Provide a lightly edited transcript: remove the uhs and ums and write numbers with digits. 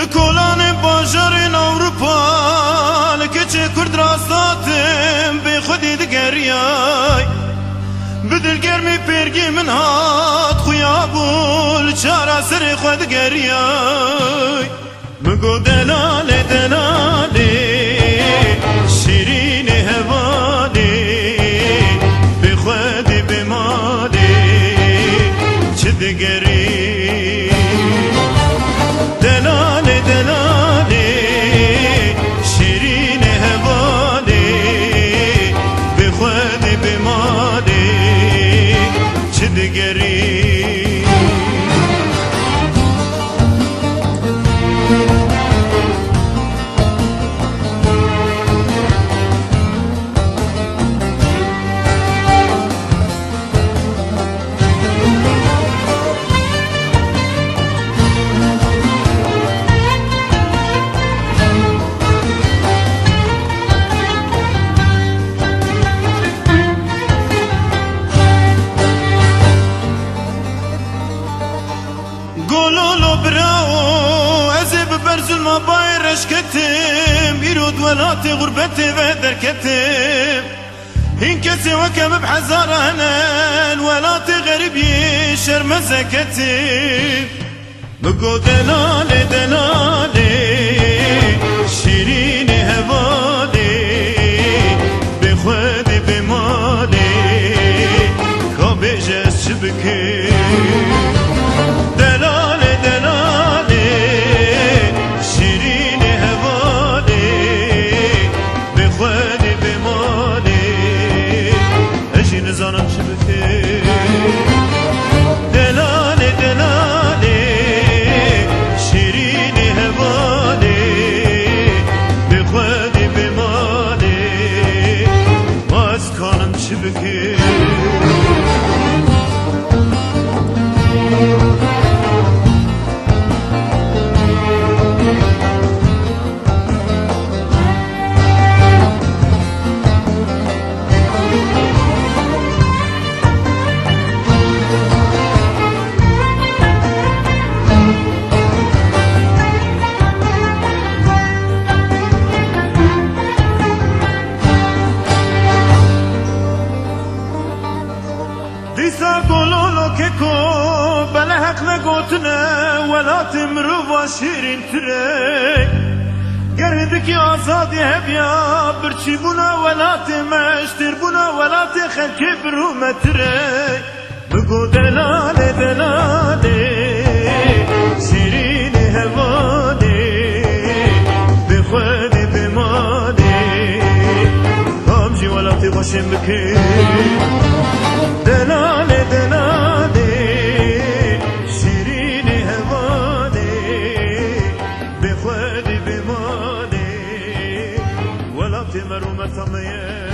لکولان باجرین اوروپا لکچه کرد راستاتم به خودی دگریای بدل گرمی پیرگی من هات خویا بول چارا سر خود گریای مگو دلاله دلاله شیرین هواله به خودی بماله چه دگری دلاله دلاله شیرین هواله به خودی بماله چه دگری گلولو براو ازب برزل ما بايرش كتم يرود ولاتي غربتي ودر كتم هين كسي وكم بحزار هنان ولاتي غريب يشر مزكتم بقو دلالي دلالي شيرين هوالي بخودي بمالي كابيجس شبكي نزانم چه بکه دلاله دلاله شیرین هواله به خودی بماله ما از کانم چه بکه دیسا گلولو که کو بله حق نگوتنه ولا تمرو و شیرین تره گرد که آزادی هبیا برچی بونا ولا تمشتر بونا ولا تخلکی برومتره بگو دلاله دلاله شیرین هواله به خودی بماله کامجی ولا تباشم بکی دلاله دلاله شیرین هواله به خودی بماله ولا تمرو متمه